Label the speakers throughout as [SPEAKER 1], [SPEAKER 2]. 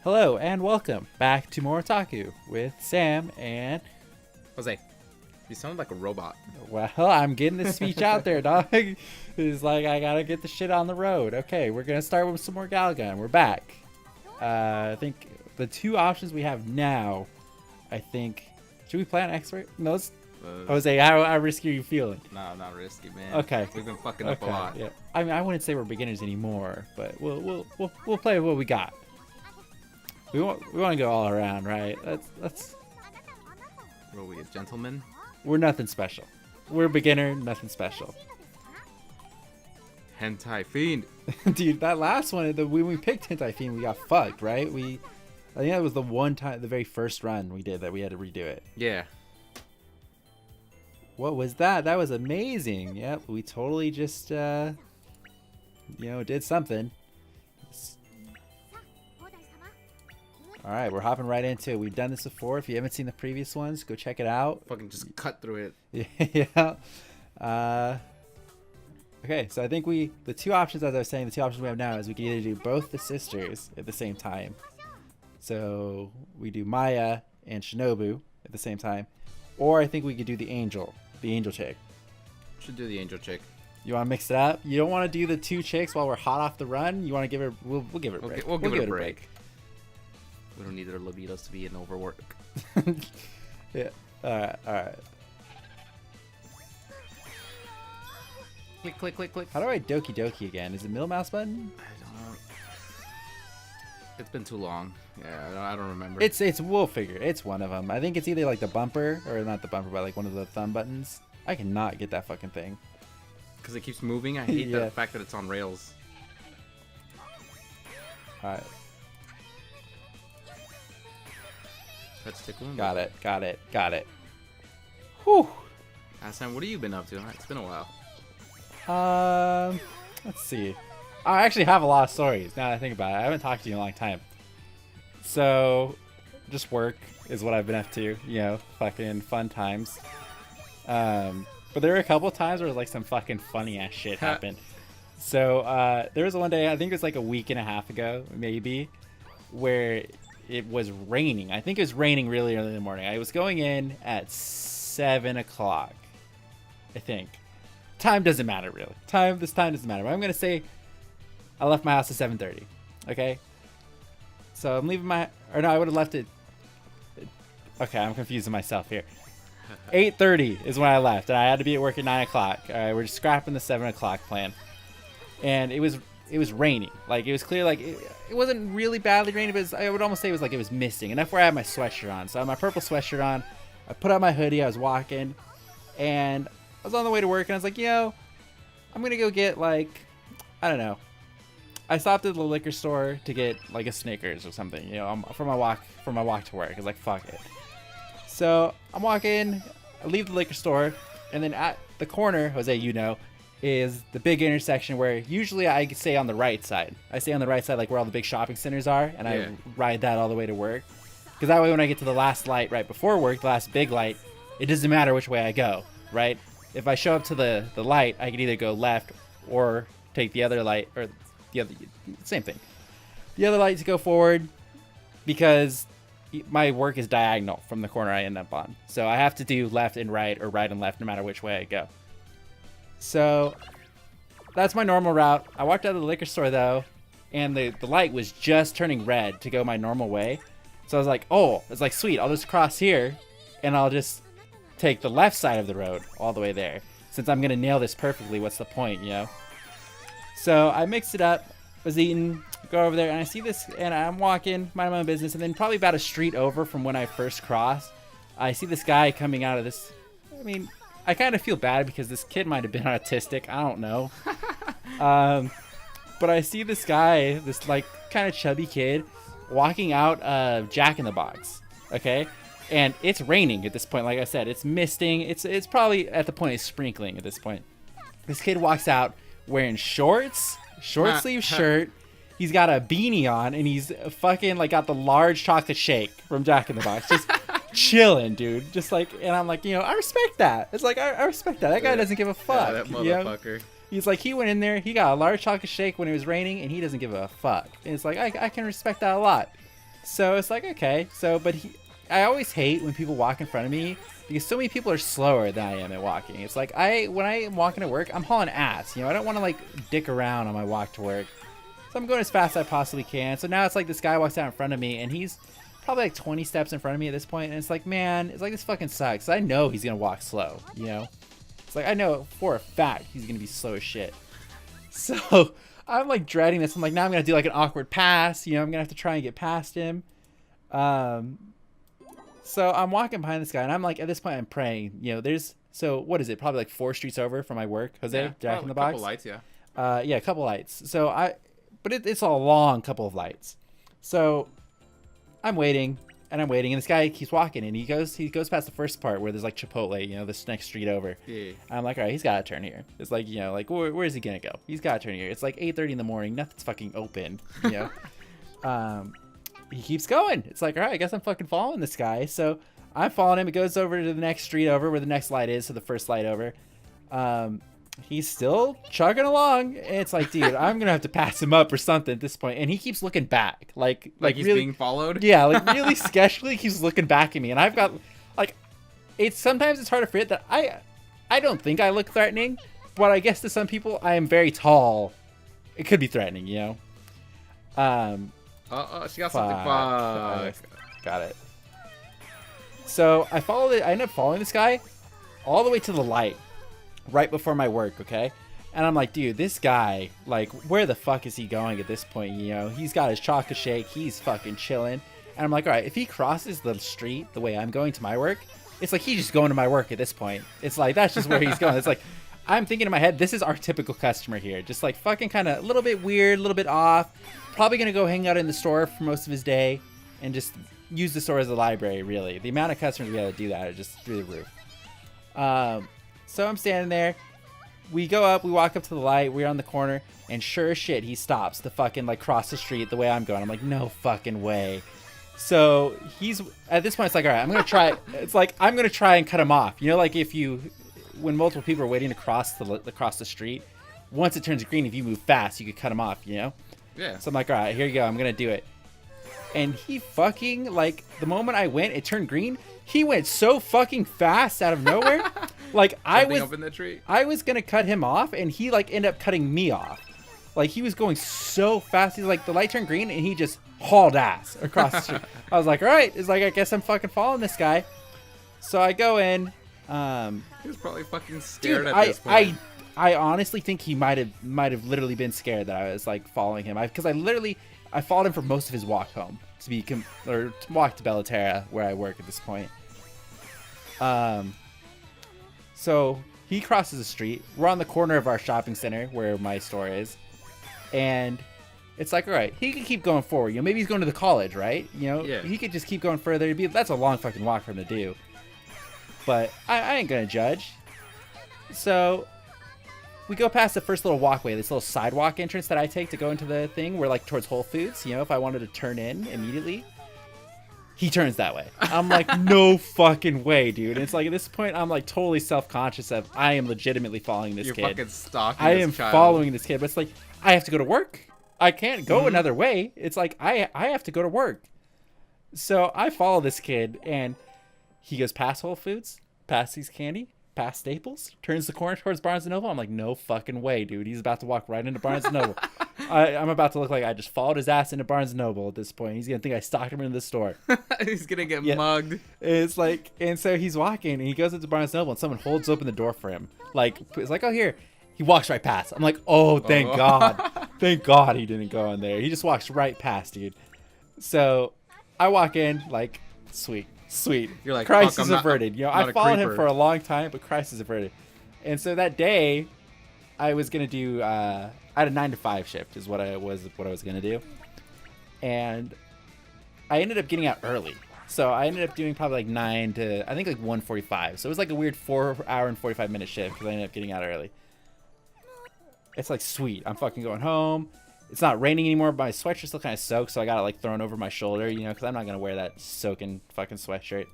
[SPEAKER 1] Hello and welcome back to More Otaku with Sam and
[SPEAKER 2] Jose, you sound like a robot.
[SPEAKER 1] well, I'm getting this speech out there, dog. It's like I gotta get the shit on the road. Okay, we're gonna start with some more Galgun. We're back. I think the two options we have now. I think should we play on expert? No, Jose. How risky are you feeling?
[SPEAKER 2] No, not risky, man.
[SPEAKER 1] Okay,
[SPEAKER 2] we've been fucking up a lot.
[SPEAKER 1] Yeah, I mean I wouldn't say we're beginners anymore, but we'll play what we got. We want to go all around, right? Let's.
[SPEAKER 2] What are we, a gentleman?
[SPEAKER 1] We're nothing special. We're a beginner, nothing special.
[SPEAKER 2] Hentai fiend.
[SPEAKER 1] Dude, that last one, when we picked Hentai Fiend, we got fucked, right? I think that was the one time, the very first run we did that we had to redo it.
[SPEAKER 2] Yeah.
[SPEAKER 1] What was that? That was amazing. Yep, we totally just, did something. All right, we're hopping right into it. We've done this before. If you haven't seen the previous ones, go check it out.
[SPEAKER 2] Fucking just cut through
[SPEAKER 1] it. Yeah. Okay, so I think the two options, as I was saying, the two options we have now is we can either do both the sisters at the same time. So we do Maya and Shinobu at the same time. Or I think we could do the angel chick.
[SPEAKER 2] Should do the angel chick.
[SPEAKER 1] You want to mix it up? You don't want to do the two chicks while we're hot off the run? You want to give her, we'll give her a break.
[SPEAKER 2] We'll give it a break. We don't need their libidos to be in overwork.
[SPEAKER 1] Yeah. Alright.
[SPEAKER 2] Click, click, click, click.
[SPEAKER 1] How do I Doki Doki again? Is it middle mouse button?
[SPEAKER 2] I don't know. It's been too long. Yeah, I don't remember.
[SPEAKER 1] We'll figure it. It's one of them. I think it's either like the bumper, or not the bumper, but like one of the thumb buttons. I cannot get that fucking thing.
[SPEAKER 2] Because it keeps moving. I hate
[SPEAKER 1] Yeah.
[SPEAKER 2] the fact that it's on rails.
[SPEAKER 1] Alright.
[SPEAKER 2] Let's take one.
[SPEAKER 1] Got it. Whew.
[SPEAKER 2] Sam, what have you been up to? It's been a while.
[SPEAKER 1] Let's see. I actually have a lot of stories now that I think about it. I haven't talked to you in a long time. So, just work is what I've been up to. You know, fucking fun times. But there were a couple times where like some fucking funny ass shit happened. So, there was one day, I think it was like a week and a half ago, maybe, where it was raining. I think it was raining really early in the morning. I was going in at 7 o'clock, I think. Time doesn't matter, really. This time doesn't matter. But I'm going to say I left my house at 7:30, okay? So I'm leaving I would have left it. Okay, I'm confusing myself here. 8:30 is when I left, and I had to be at work at 9 o'clock. All right, we're just scrapping the 7 o'clock plan. And it was raining. Like, it was clear, like, it wasn't really badly raining, but I would almost say it was like it was misting. And that's where I had my sweatshirt on. So I had my purple sweatshirt on. I put on my hoodie. I was walking. And I was on the way to work, and I was like, I'm going to go get, like, I don't know. I stopped at the liquor store to get, like, a Snickers or something, for my walk to work. I was like, fuck it. So I'm walking. I leave the liquor store. And then at the corner, Jose, is the big intersection where usually I stay on the right side. I stay on the right side, like where all the big shopping centers are, and I ride that all the way to work. Because that way when I get to the last light right before work, the last big light, it doesn't matter which way I go, right? If I show up to the light, I can either go left or take the other light, or the other, same thing. The other light to go forward, because my work is diagonal from the corner I end up on. So I have to do left and right, or right and left, no matter which way I go. So that's my normal route. I walked out of the liquor store though, and the light was just turning red to go my normal way. So I was like, it's like, sweet, I'll just cross here and I'll just take the left side of the road all the way there. Since I'm gonna nail this perfectly, what's the point, So I mixed it up, was eating, go over there, and I see this, and I'm walking, minding my own business, and then probably about a street over from when I first crossed, I see this guy coming out of this. I kind of feel bad because this kid might have been autistic. I don't know. But I see this guy, this like kind of chubby kid, walking out of Jack in the Box. Okay, and it's raining at this point. Like I said, it's misting. It's probably at the point of sprinkling at this point. This kid walks out wearing short sleeve shirt. He's got a beanie on, and he's fucking like got the large chocolate shake from Jack in the Box. Just chilling, dude. Just like, and I'm like, I respect that. It's like, I respect that. That guy doesn't give a fuck.
[SPEAKER 2] Yeah, that motherfucker.
[SPEAKER 1] He's like, he went in there, he got a large chocolate shake when it was raining, and he doesn't give a fuck. And it's like, I can respect that a lot. So it's like, okay. So, but I always hate when people walk in front of me because so many people are slower than I am at walking. It's like when I am walking to work, I'm hauling ass. You know, I don't want to like dick around on my walk to work. So I'm going as fast as I possibly can. So now it's like this guy walks out in front of me and he's probably like 20 steps in front of me at this point. And it's like, man, it's like this fucking sucks. I know he's going to walk slow, you know? It's like, I know for a fact he's going to be slow as shit. So I'm like dreading this. I'm like, now I'm going to do like an awkward pass. You know, I'm going to have to try and get past him. So I'm walking behind this guy and I'm like, at this point I'm praying, you know, so what is it? Probably like 4 streets over from my work. Jose, Jack in the Box.
[SPEAKER 2] A couple lights, yeah.
[SPEAKER 1] Yeah, a couple lights. So but it's a long couple of lights. So I'm waiting and this guy keeps walking and he goes past the first part where there's like Chipotle, you know, this next street over.
[SPEAKER 2] Yeah.
[SPEAKER 1] I'm like, all right, he's got to turn here. It's like, you know, like where is he gonna go? He's got to turn here. It's like 8:30 in the morning. Nothing's fucking open, you know. He keeps going. It's like, all right, I guess I'm fucking following this guy. So I'm following him. It goes over to the next street over where the next light is. So the first light over. He's still chugging along. And it's like, dude, I'm going to have to pass him up or something at this point. And he keeps looking back. Like
[SPEAKER 2] he's
[SPEAKER 1] really,
[SPEAKER 2] being followed?
[SPEAKER 1] Yeah, like really sketchily keeps looking back at me. And I've got, like, sometimes it's hard to forget that I don't think I look threatening. But I guess to some people, I am very tall. It could be threatening, you know?
[SPEAKER 2] She got something. Fuck.
[SPEAKER 1] Got it. So I ended up following this guy all the way to the light right before my work, okay? And I'm like, dude, this guy, like, where the fuck is he going at this point? You know, he's got his chocolate shake. He's fucking chilling. And I'm like, all right, if he crosses the street the way I'm going to my work, it's like he's just going to my work at this point. It's like, that's just where he's going. It's like, I'm thinking in my head, this is our typical customer here. Just like fucking kind of a little bit weird, a little bit off. Probably going to go hang out in the store for most of his day and just use the store as a library, really. The amount of customers we had to do that are just through the roof. So I'm standing there. We go up, we walk up to the light, we're on the corner, and sure as shit, he stops to fucking like cross the street the way I'm going. I'm like, no fucking way. So at this point, it's like, all right, I'm going to try. It's like, I'm going to try and cut him off. You know, like when multiple people are waiting to cross the street, once it turns green, if you move fast, you could cut him off, you know?
[SPEAKER 2] Yeah.
[SPEAKER 1] So I'm like, all right, here you go. I'm going to do it. And he fucking, like, the moment I went, it turned green. He went so fucking fast out of nowhere. Like, I was going to cut him off, and he, like, ended up cutting me off. Like, he was going so fast. He's like, the light turned green, and he just hauled ass across the street. I was like, all right. It's like, I guess I'm fucking following this guy. So I go in.
[SPEAKER 2] He was probably fucking scared
[SPEAKER 1] dude,
[SPEAKER 2] at this point.
[SPEAKER 1] I honestly think he might have literally been scared that I was like following him. Because I followed him for most of his walk home to walk to Bellaterra where I work at this point. So he crosses the street. We're on the corner of our shopping center where my store is, and it's like, all right, he can keep going forward. You know, maybe he's going to the college, right? You know,
[SPEAKER 2] yeah.
[SPEAKER 1] He could just keep going further. That's a long fucking walk for him to do. But I ain't gonna judge. So we go past the first little walkway, this little sidewalk entrance that I take to go into the thing. We're like towards Whole Foods. You know, if I wanted to turn in immediately, he turns that way. I'm like, no fucking way, dude. And it's like at this point, I'm like totally self-conscious of I am legitimately following this kid.
[SPEAKER 2] You're fucking stalking
[SPEAKER 1] I
[SPEAKER 2] this
[SPEAKER 1] am
[SPEAKER 2] child.
[SPEAKER 1] following this kid, but it's like I have to go to work. I can't go another way. It's like I have to go to work. So I follow this kid, and he goes past Whole Foods, past East Candy, past Staples, turns the corner towards Barnes & Noble. I'm like, no fucking way, dude. He's about to walk right into Barnes & Noble. I'm about to look like I just followed his ass into Barnes & Noble at this point. He's going to think I stalked him into the store.
[SPEAKER 2] He's going to get mugged.
[SPEAKER 1] It's like, and so he's walking, and he goes into Barnes & Noble, and someone holds open the door for him. Like, it's like, oh, here. He walks right past. I'm like, oh, thank God. Thank God he didn't go in there. He just walks right past, dude. So I walk in, like, sweet.
[SPEAKER 2] You're like,
[SPEAKER 1] crisis averted. You know, I followed him
[SPEAKER 2] creeper.
[SPEAKER 1] for a long time, but crisis averted. And so that day, I was gonna do. I had a 9 to 5 shift, is what I was gonna do, and I ended up getting out early. So I ended up doing probably like 9 to I think like 1:45. So it was like a weird 4-hour and 45-minute shift because I ended up getting out early. It's like sweet. I'm fucking going home. It's not raining anymore, but my sweatshirt's still kind of soaked, so I got it like thrown over my shoulder, you know, because I'm not going to wear that soaking fucking sweatshirt.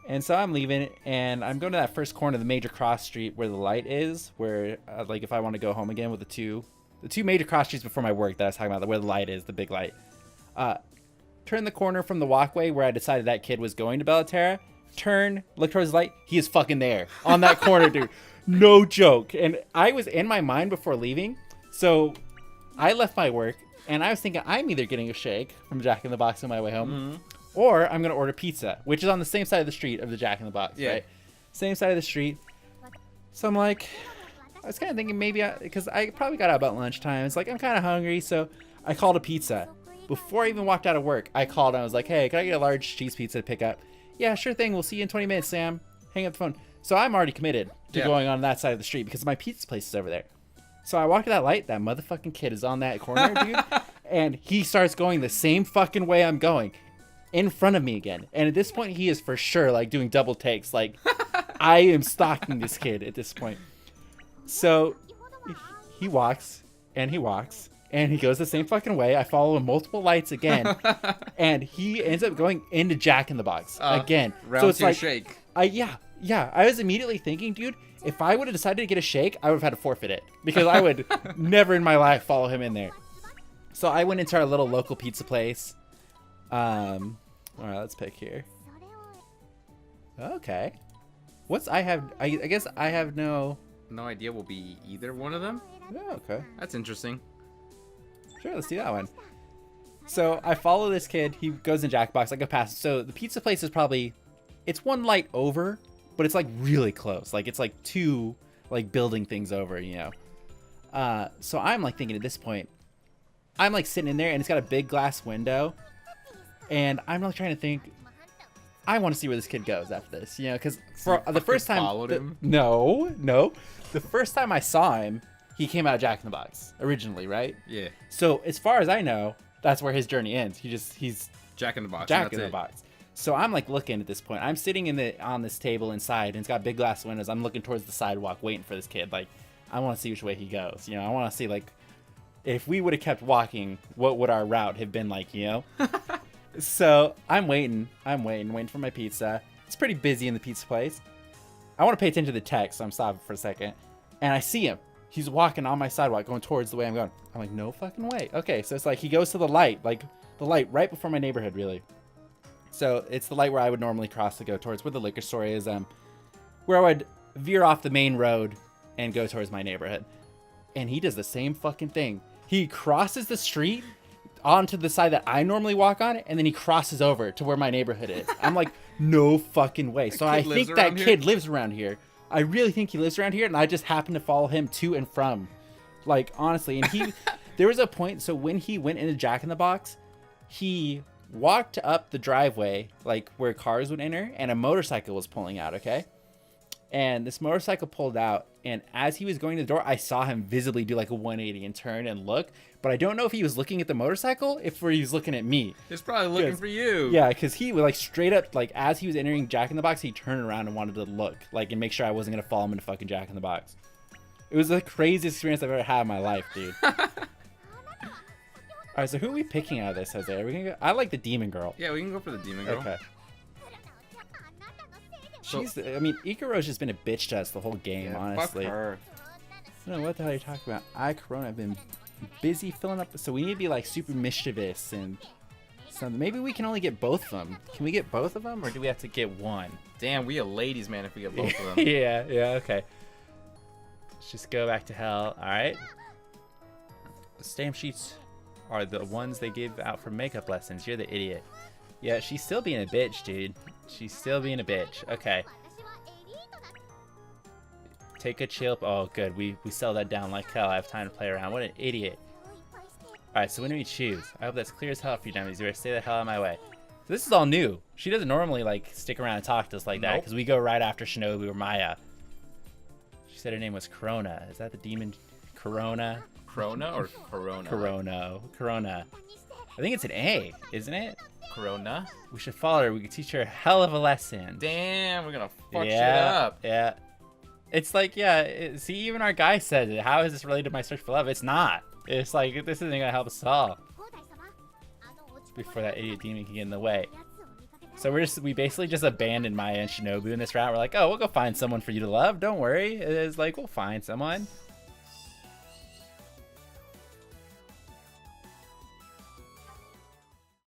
[SPEAKER 1] And so I'm leaving, and I'm going to that first corner of the major cross street where the light is, where, like, if I want to go home again with the two major cross streets before my work that I was talking about, where the light is, the big light. But turn the corner from the walkway where I decided that kid was going to Bellaterra, turn, look towards the light, he is fucking there on that corner, dude. No joke. And I was in my mind before leaving, so I left my work, and I was thinking I'm either getting a shake from Jack in the Box on my way home, or I'm going to order pizza, which is on the same side of the street of the Jack in the Box, right? Same side of the street. So I'm like, I was kind of thinking maybe, because I probably got out about lunchtime. It's like, I'm kind of hungry, so I called a pizza. Before I even walked out of work, I called and I was like, hey, can I get a large cheese pizza to pick up? Yeah, sure thing. We'll see you in 20 minutes, Sam. Hang up the phone. So I'm already committed to going on that side of the street because my pizza place is over there. So I walk to that light. That motherfucking kid is on that corner, dude. And he starts going the same fucking way I'm going in front of me again. And at this point, he is for sure like doing double takes. Like, I am stalking this kid at this point. So he walks and he walks. And he goes the same fucking way. I follow him multiple lights again. And he ends up going into Jack in the Box again.
[SPEAKER 2] So it's like shake.
[SPEAKER 1] Yeah. I was immediately thinking, dude, if I would have decided to get a shake, I would have had to forfeit it. Because I would never in my life follow him in there. So I went into our little local pizza place. All right, let's pick here. Okay. I guess I have no
[SPEAKER 2] idea will be either one of them.
[SPEAKER 1] Yeah, okay.
[SPEAKER 2] That's interesting.
[SPEAKER 1] Sure, let's do that one. So I follow this kid. He goes in Jackbox. I go past. So the pizza place is probably, it's one light over, but it's like really close. Like it's like two like building things over, you know. So I'm like thinking at this point, I'm like sitting in there and it's got a big glass window, and I'm like trying to think. I want to see where this kid goes after this, you know, because for the first time,
[SPEAKER 2] followed him?
[SPEAKER 1] No, the first time I saw him, he came out of Jack in the Box originally, right?
[SPEAKER 2] Yeah.
[SPEAKER 1] So as far as I know, that's where his journey ends. He's
[SPEAKER 2] Jack in the Box.
[SPEAKER 1] Jack in the Box. So I'm like looking at this point. I'm sitting on this table inside, and it's got big glass windows. I'm looking towards the sidewalk, waiting for this kid. Like, I want to see which way he goes. You know, I want to see like if we would have kept walking, what would our route have been like? You know. So I'm waiting for my pizza. It's pretty busy in the pizza place. I want to pay attention to the text, so I'm stopping for a second, and I see him. He's walking on my sidewalk, going towards the way I'm going. I'm like, no fucking way. Okay, so it's like he goes to the light, like the light right before my neighborhood, really. So it's the light where I would normally cross to go towards where the liquor store is, where I would veer off the main road and go towards my neighborhood. And he does the same fucking thing. He crosses the street onto the side that I normally walk on, and then he crosses over to where my neighborhood is. I'm like, no fucking way. So I think that kid lives around here. I really think he lives around here, and I just happen to follow him to and from. Like, honestly. And there was a point, so when he went into Jack in the Box, he walked up the driveway, like where cars would enter, and a motorcycle was pulling out, okay? And this motorcycle pulled out, and as he was going to the door, I saw him visibly do like a 180 and turn and look. But I don't know if he was looking at the motorcycle, if he was looking at me.
[SPEAKER 2] He's probably looking for you.
[SPEAKER 1] Yeah, because he was like straight up, like as he was entering Jack in the Box, he turned around and wanted to look, like, and make sure I wasn't gonna follow him into fucking Jack in the Box. It was the craziest experience I've ever had in my life, dude. All right, so who are we picking out of this, Jose? Are we gonna go? I like the demon girl.
[SPEAKER 2] Yeah, we can go for the demon girl.
[SPEAKER 1] Okay. I mean, Ekoro's just been a bitch to us the whole game, honestly.
[SPEAKER 2] Fuck her.
[SPEAKER 1] I don't know what the hell you're talking about. Kurona, I've been busy filling up, so we need to be like super mischievous and something. Maybe we can only get both of them. Can we get both of them, or do we have to get one?
[SPEAKER 2] Damn, we are ladies, man, if we get both of them.
[SPEAKER 1] yeah, okay. Let's just go back to hell. All right. The stamp sheets are the ones they give out for makeup lessons. You're the idiot. Yeah, she's still being a bitch, dude. She's still being a bitch. Okay. Take a chill. Oh, good. We sell that down like hell. I have time to play around. What an idiot. Alright, so when do we choose? I hope that's clear as hell for you, dummies. You better stay the hell out of my way. So this is all new. She doesn't normally, like, stick around and talk to us like that, because we go right after Shinobu or Maya. She said her name was Kurona. Is that the demon? Kurona?
[SPEAKER 2] Kurona or Corona?
[SPEAKER 1] Kurona. I think it's an A, isn't it?
[SPEAKER 2] Kurona?
[SPEAKER 1] We should follow her. We could teach her a hell of a lesson.
[SPEAKER 2] Damn, we're gonna fuck shit up.
[SPEAKER 1] Yeah. It's like, see, even our guy says it. How is this related to my search for love? It's not. It's like, this isn't gonna help us at all. Before that idiot demon can get in the way. So we basically just abandoned Maya and Shinobu in this route. We're like, oh, we'll go find someone for you to love. Don't worry. It's like, we'll find someone.